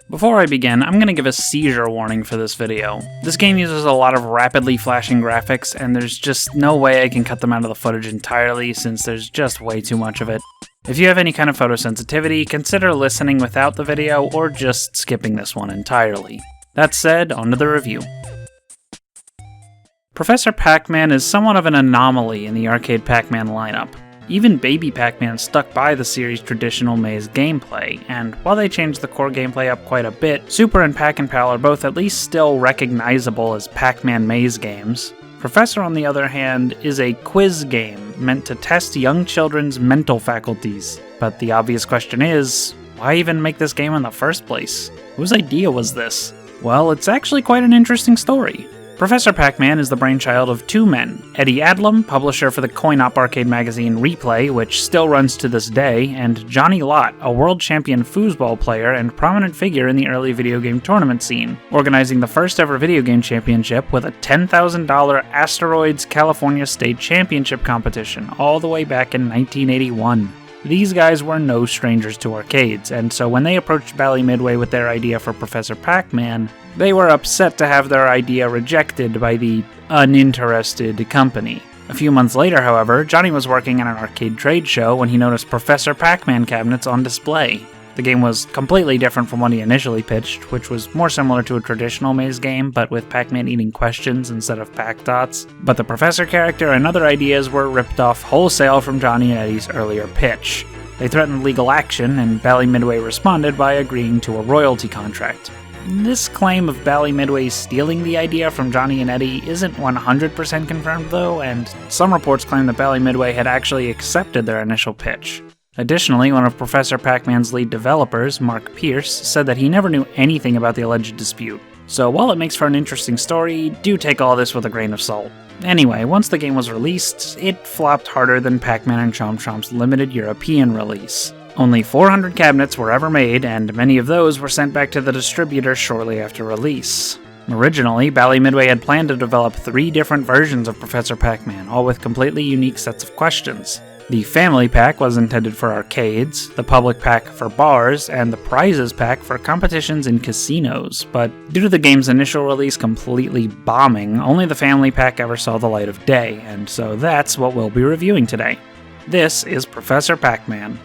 Before I begin, I'm going to give a seizure warning for this video. This game uses a lot of rapidly flashing graphics, and there's just no way I can cut them out of the footage entirely since there's just way too much of it. If you have any kind of photosensitivity, consider listening without the video or just skipping this one entirely. That said, on to the review. Professor Pac-Man is somewhat of an anomaly in the arcade Pac-Man lineup. Even Baby Pac-Man stuck by the series' traditional maze gameplay, and while they changed the core gameplay up quite a bit, Super and Pac-N-Pal are both at least still recognizable as Pac-Man maze games. Professor, on the other hand, is a quiz game meant to test young children's mental faculties. But the obvious question is, why even make this game in the first place? Whose idea was this? Well, it's actually quite an interesting story. Professor Pac-Man is the brainchild of two men, Eddie Adlam, publisher for the coin-op arcade magazine Replay, which still runs to this day, and Johnny Lott, a world champion foosball player and prominent figure in the early video game tournament scene, organizing the first ever video game championship with a $10,000 Asteroids California State Championship competition all the way back in 1981. These guys were no strangers to arcades, and so when they approached Bally Midway with their idea for Professor Pac-Man, they were upset to have their idea rejected by the uninterested company. A few months later, however, Johnny was working at an arcade trade show when he noticed Professor Pac-Man cabinets on display. The game was completely different from what he initially pitched, which was more similar to a traditional maze game, but with Pac-Man eating questions instead of Pac-Dots. But the Professor character and other ideas were ripped off wholesale from Johnny and Eddie's earlier pitch. They threatened legal action, and Bally Midway responded by agreeing to a royalty contract. This claim of Bally Midway stealing the idea from Johnny and Eddie isn't 100% confirmed though, and some reports claim that Bally Midway had actually accepted their initial pitch. Additionally, one of Professor Pac-Man's lead developers, Mark Pierce, said that he never knew anything about the alleged dispute. So while it makes for an interesting story, do take all this with a grain of salt. Anyway, once the game was released, it flopped harder than Pac-Man and Chomp Chomp's limited European release. Only 400 cabinets were ever made, and many of those were sent back to the distributor shortly after release. Originally, Bally Midway had planned to develop 3 different versions of Professor Pac-Man, all with completely unique sets of questions. The Family Pack was intended for arcades, the Public Pack for bars, and the Prizes Pack for competitions in casinos, but due to the game's initial release completely bombing, only the Family Pack ever saw the light of day, and so that's what we'll be reviewing today. This is Professor Pac-Man.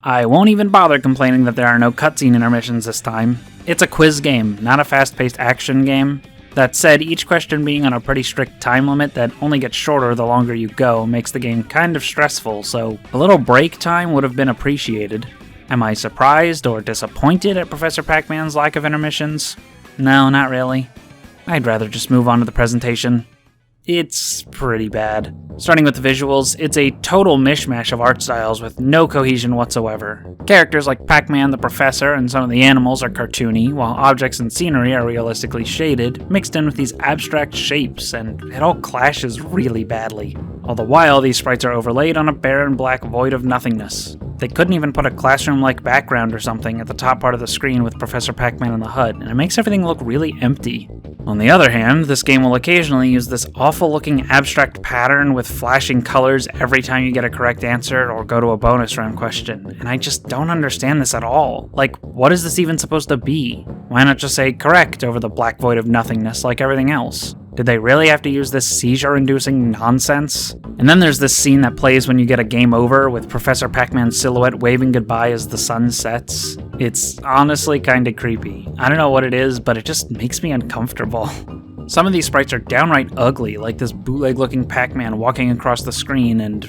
I won't even bother complaining that there are no cutscene intermissions this time. It's a quiz game, not a fast-paced action game. That said, each question being on a pretty strict time limit that only gets shorter the longer you go makes the game kind of stressful, so a little break time would have been appreciated. Am I surprised or disappointed at Professor Pac-Man's lack of intermissions? No, not really. I'd rather just move on to the presentation. It's pretty bad. Starting with the visuals, it's a total mishmash of art styles with no cohesion whatsoever. Characters like Pac-Man, the Professor, and some of the animals are cartoony, while objects and scenery are realistically shaded, mixed in with these abstract shapes, and it all clashes really badly. All the while, these sprites are overlaid on a barren black void of nothingness. They couldn't even put a classroom-like background or something at the top part of the screen with Professor Pac-Man in the HUD, and it makes everything look really empty. On the other hand, this game will occasionally use this awful-looking abstract pattern with flashing colors every time you get a correct answer or go to a bonus round question, and I just don't understand this at all. Like, what is this even supposed to be? Why not just say correct over the black void of nothingness like everything else? Did they really have to use this seizure-inducing nonsense? And then there's this scene that plays when you get a game over with Professor Pac-Man's silhouette waving goodbye as the sun sets. It's honestly kinda creepy. I don't know what it is, but it just makes me uncomfortable. Some of these sprites are downright ugly, like this bootleg-looking Pac-Man walking across the screen and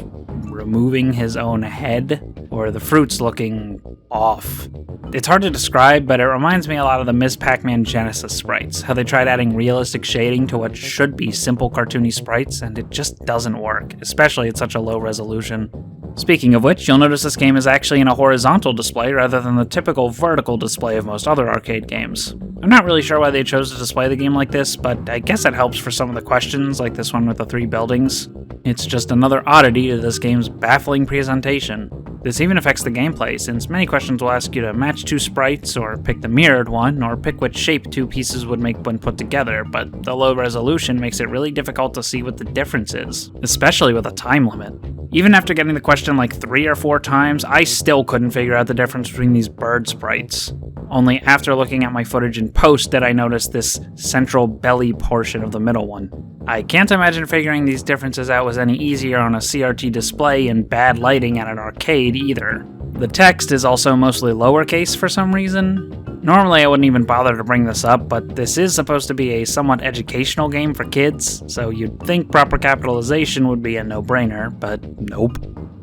removing his own head, or the fruits looking off. It's hard to describe, but it reminds me a lot of the Ms. Pac-Man Genesis sprites, how they tried adding realistic shading to what should be simple cartoony sprites, and it just doesn't work, especially at such a low resolution. Speaking of which, you'll notice this game is actually in a horizontal display rather than the typical vertical display of most other arcade games. I'm not really sure why they chose to display the game like this, but I guess it helps for some of the questions, like this one with the 3 buildings. It's just another oddity to this game's baffling presentation. This even affects the gameplay, since many questions will ask you to match 2 sprites, or pick the mirrored one, or pick which shape 2 pieces would make when put together, but the low resolution makes it really difficult to see what the difference is, especially with a time limit. Even after getting the question like 3 or 4 times, I still couldn't figure out the difference between these bird sprites. Only after looking at my footage in post did I notice this central belly portion of the middle one. I can't imagine figuring these differences out was any easier on a CRT display in bad lighting at an arcade either. The text is also mostly lowercase for some reason. Normally I wouldn't even bother to bring this up, but this is supposed to be a somewhat educational game for kids, so you'd think proper capitalization would be a no-brainer, but nope.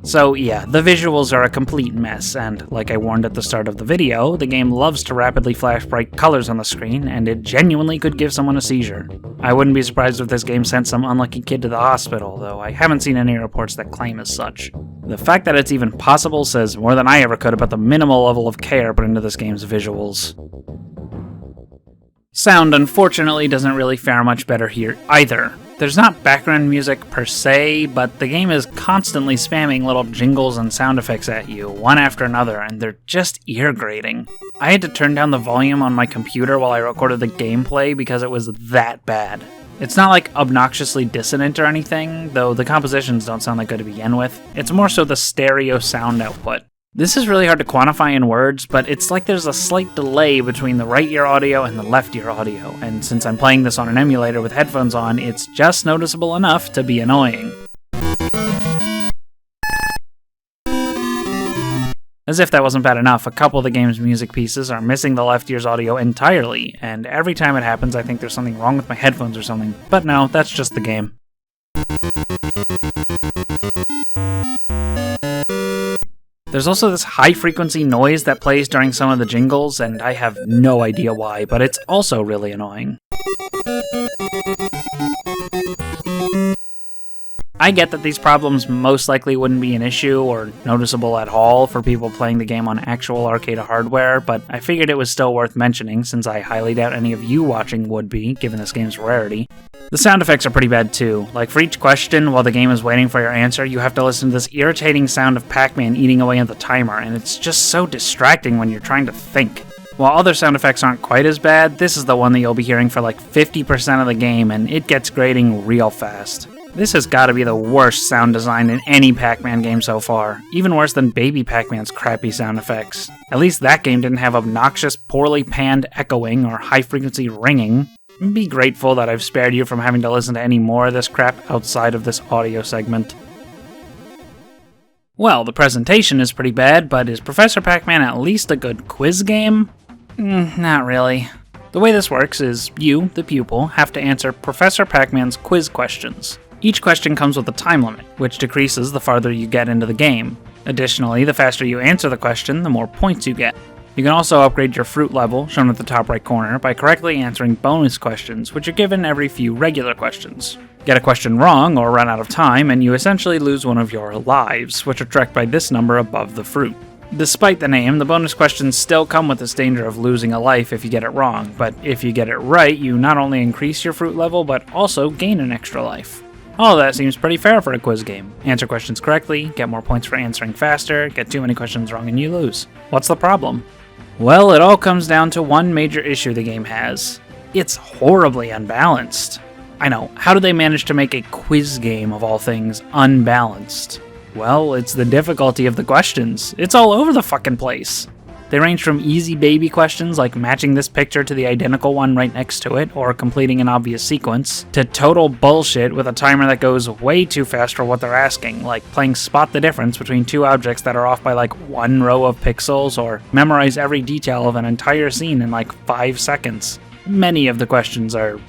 So yeah, the visuals are a complete mess, and like I warned at the start of the video, the game loves to rapidly flash bright colors on the screen, and it genuinely could give someone a seizure. I wouldn't be surprised if this game sent some unlucky kid to the hospital, though I haven't seen any reports that claim as such. The fact that it's even possible says more than I ever could about the minimal level of care put into this game's visuals. Sound, unfortunately, doesn't really fare much better here either. There's not background music per se, but the game is constantly spamming little jingles and sound effects at you, one after another, and they're just ear-grating. I had to turn down the volume on my computer while I recorded the gameplay because it was that bad. It's not like obnoxiously dissonant or anything, though the compositions don't sound that good to begin with. It's more so the stereo sound output. This is really hard to quantify in words, but it's like there's a slight delay between the right ear audio and the left ear audio, and since I'm playing this on an emulator with headphones on, it's just noticeable enough to be annoying. As if that wasn't bad enough, a couple of the game's music pieces are missing the left ear's audio entirely, and every time it happens I think there's something wrong with my headphones or something, but no, that's just the game. There's also this high-frequency noise that plays during some of the jingles, and I have no idea why, but it's also really annoying. I get that these problems most likely wouldn't be an issue or noticeable at all for people playing the game on actual arcade hardware, but I figured it was still worth mentioning since I highly doubt any of you watching would be, given this game's rarity. The sound effects are pretty bad too. Like for each question, while the game is waiting for your answer, you have to listen to this irritating sound of Pac-Man eating away at the timer, and it's just so distracting when you're trying to think. While other sound effects aren't quite as bad, this is the one that you'll be hearing for like 50% of the game, and it gets grating real fast. This has got to be the worst sound design in any Pac-Man game so far, even worse than Baby Pac-Man's crappy sound effects. At least that game didn't have obnoxious, poorly panned echoing or high-frequency ringing. Be grateful that I've spared you from having to listen to any more of this crap outside of this audio segment. Well, the presentation is pretty bad, but is Professor Pac-Man at least a good quiz game? Not really. The way this works is you, the pupil, have to answer Professor Pac-Man's quiz questions. Each question comes with a time limit, which decreases the farther you get into the game. Additionally, the faster you answer the question, the more points you get. You can also upgrade your fruit level, shown at the top right corner, by correctly answering bonus questions, which are given every few regular questions. Get a question wrong, or run out of time, and you essentially lose one of your lives, which are tracked by this number above the fruit. Despite the name, the bonus questions still come with this danger of losing a life if you get it wrong, but if you get it right, you not only increase your fruit level, but also gain an extra life. All of that seems pretty fair for a quiz game. Answer questions correctly, get more points for answering faster, get too many questions wrong and you lose. What's the problem? Well, it all comes down to one major issue the game has. It's horribly unbalanced. I know, how do they manage to make a quiz game of all things unbalanced? Well, it's the difficulty of the questions. It's all over the fucking place. They range from easy baby questions like matching this picture to the identical one right next to it, or completing an obvious sequence, to total bullshit with a timer that goes way too fast for what they're asking, like playing spot the difference between two objects that are off by like 1 row of pixels, or memorize every detail of an entire scene in like 5 seconds. Many of the questions are,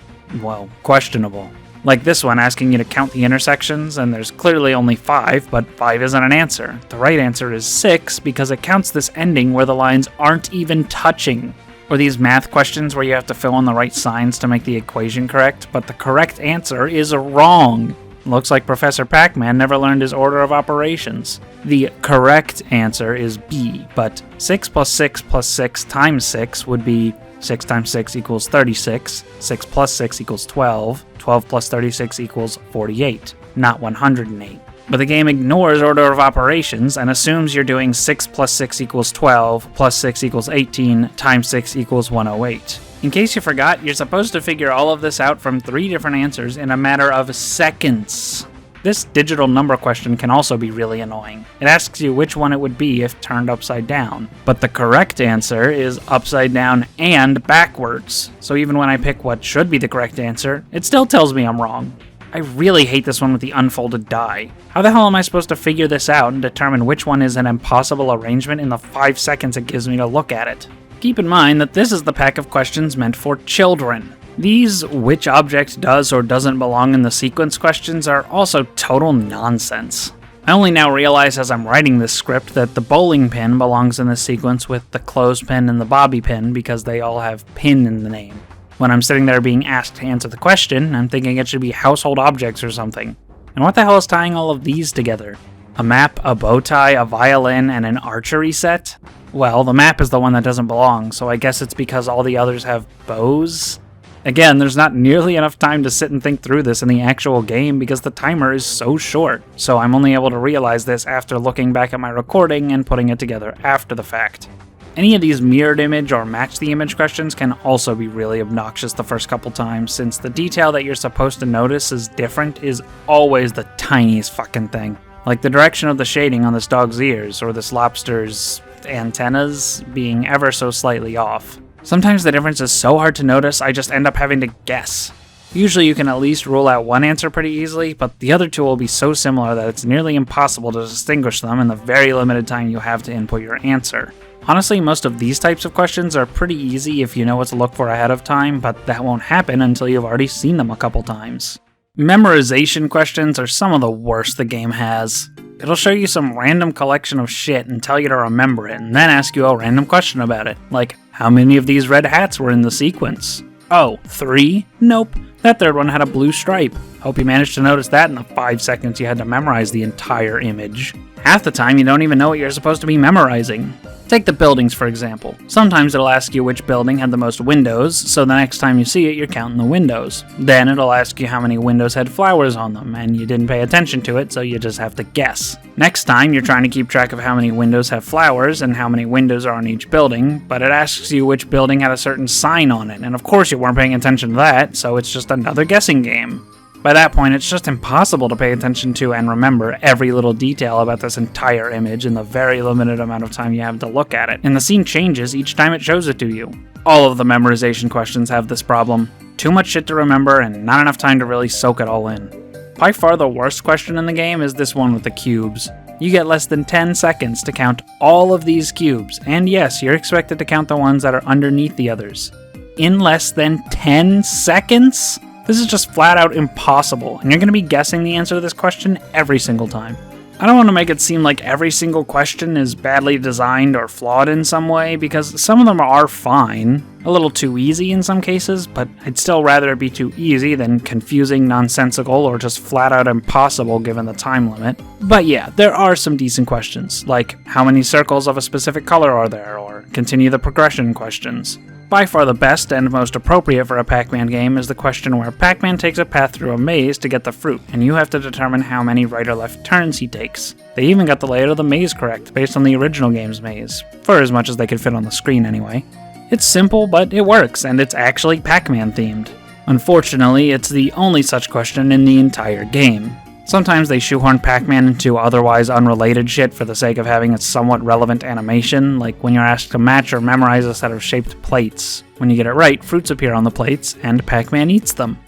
well, questionable. Like this one asking you to count the intersections, and there's clearly only 5, but 5 isn't an answer. The right answer is 6 because it counts this ending where the lines aren't even touching. Or these math questions where you have to fill in the right signs to make the equation correct, but the correct answer is wrong. Looks like Professor Pac-Man never learned his order of operations. The correct answer is B, but 6 plus 6 plus 6 times 6 would be 6 times 6 equals 36, 6 plus 6 equals 12, 12 plus 36 equals 48, not 108. But the game ignores order of operations and assumes you're doing 6 plus 6 equals 12, plus 6 equals 18, times 6 equals 108. In case you forgot, you're supposed to figure all of this out from 3 different answers in a matter of seconds. This digital number question can also be really annoying. It asks you which one it would be if turned upside down. But the correct answer is upside down and backwards. So even when I pick what should be the correct answer, it still tells me I'm wrong. I really hate this one with the unfolded die. How the hell am I supposed to figure this out and determine which one is an impossible arrangement in the 5 seconds it gives me to look at it? Keep in mind that this is the pack of questions meant for children. These which object does or doesn't belong in the sequence questions are also total nonsense. I only now realize as I'm writing this script that the bowling pin belongs in this sequence with the clothespin and the bobby pin because they all have pin in the name. When I'm sitting there being asked to answer the question, I'm thinking it should be household objects or something. And what the hell is tying all of these together? A map, a bow tie, a violin, and an archery set? Well, the map is the one that doesn't belong, so I guess it's because all the others have bows? Again, there's not nearly enough time to sit and think through this in the actual game because the timer is so short, so I'm only able to realize this after looking back at my recording and putting it together after the fact. Any of these mirrored image or match the image questions can also be really obnoxious the first couple times, since the detail that you're supposed to notice is different is always the tiniest fucking thing. Like the direction of the shading on this dog's ears, or this lobster's antennas being ever so slightly off. Sometimes the difference is so hard to notice, I just end up having to guess. Usually you can at least rule out one answer pretty easily, but the other two will be so similar that it's nearly impossible to distinguish them in the very limited time you have to input your answer. Honestly, most of these types of questions are pretty easy if you know what to look for ahead of time, but that won't happen until you've already seen them a couple times. Memorization questions are some of the worst the game has. It'll show you some random collection of shit and tell you to remember it, and then ask you a random question about it, like, how many of these red hats were in the sequence? Oh, 3? Nope. That third one had a blue stripe. Hope you managed to notice that in the 5 seconds you had to memorize the entire image. Half the time you don't even know what you're supposed to be memorizing. Take the buildings for example. Sometimes it'll ask you which building had the most windows, so the next time you see it you're counting the windows. Then it'll ask you how many windows had flowers on them, and you didn't pay attention to it, so you just have to guess. Next time you're trying to keep track of how many windows have flowers and how many windows are on each building, but it asks you which building had a certain sign on it, and of course you weren't paying attention to that, so it's just another guessing game. By that point, it's just impossible to pay attention to and remember every little detail about this entire image in the very limited amount of time you have to look at it, and the scene changes each time it shows it to you. All of the memorization questions have this problem. Too much shit to remember and not enough time to really soak it all in. By far the worst question in the game is this one with the cubes. You get less than 10 seconds to count all of these cubes, and yes, you're expected to count the ones that are underneath the others. In less than 10 seconds? This is just flat out impossible, and you're going to be guessing the answer to this question every single time. I don't want to make it seem like every single question is badly designed or flawed in some way, because some of them are fine, a little too easy in some cases, but I'd still rather it be too easy than confusing, nonsensical, or just flat out impossible given the time limit. But yeah, there are some decent questions, like how many circles of a specific color are there, or continue the progression questions. By far the best and most appropriate for a Pac-Man game is the question where Pac-Man takes a path through a maze to get the fruit, and you have to determine how many right or left turns he takes. They even got the layout of the maze correct, based on the original game's maze, for as much as they could fit on the screen anyway. It's simple, but it works, and it's actually Pac-Man themed. Unfortunately, it's the only such question in the entire game. Sometimes they shoehorn Pac-Man into otherwise unrelated shit for the sake of having a somewhat relevant animation, like when you're asked to match or memorize a set of shaped plates. When you get it right, fruits appear on the plates, and Pac-Man eats them.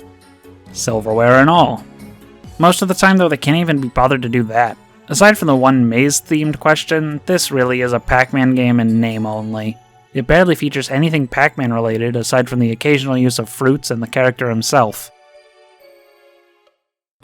Silverware and all. Most of the time though, they can't even be bothered to do that. Aside from the one maze-themed question, this really is a Pac-Man game in name only. It barely features anything Pac-Man related aside from the occasional use of fruits and the character himself.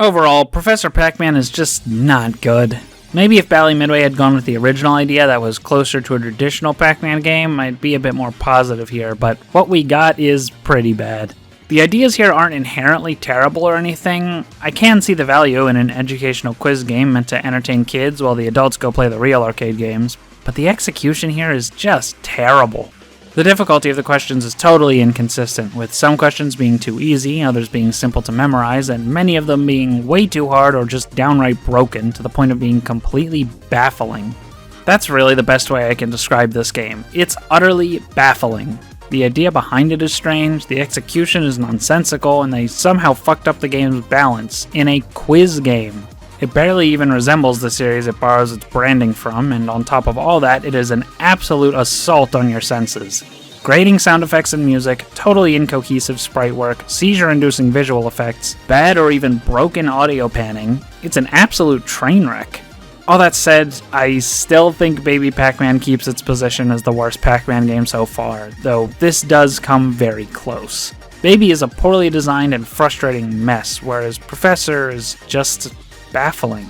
Overall, Professor Pac-Man is just not good. Maybe if Bally Midway had gone with the original idea that was closer to a traditional Pac-Man game, I'd be a bit more positive here, but what we got is pretty bad. The ideas here aren't inherently terrible or anything. I can see the value in an educational quiz game meant to entertain kids while the adults go play the real arcade games, but the execution here is just terrible. The difficulty of the questions is totally inconsistent, with some questions being too easy, others being simple to memorize, and many of them being way too hard or just downright broken to the point of being completely baffling. That's really the best way I can describe this game. It's utterly baffling. The idea behind it is strange, the execution is nonsensical, and they somehow fucked up the game's balance in a quiz game. It barely even resembles the series it borrows its branding from, and on top of all that, it is an absolute assault on your senses. Grating sound effects and music, totally incohesive sprite work, seizure-inducing visual effects, bad or even broken audio panning. It's an absolute train wreck. All that said, I still think Baby Pac-Man keeps its position as the worst Pac-Man game so far, though this does come very close. Baby is a poorly designed and frustrating mess, whereas Professor is just baffling.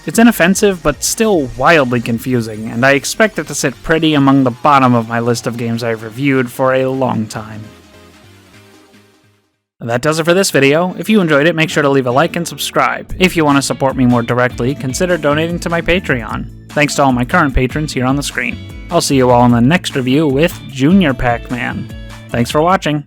It's inoffensive, but still wildly confusing, and I expect it to sit pretty among the bottom of my list of games I've reviewed for a long time. That does it for this video. If you enjoyed it, make sure to leave a like and subscribe. If you want to support me more directly, consider donating to my Patreon. Thanks to all my current patrons here on the screen. I'll see you all in the next review with Junior Pac-Man. Thanks for watching.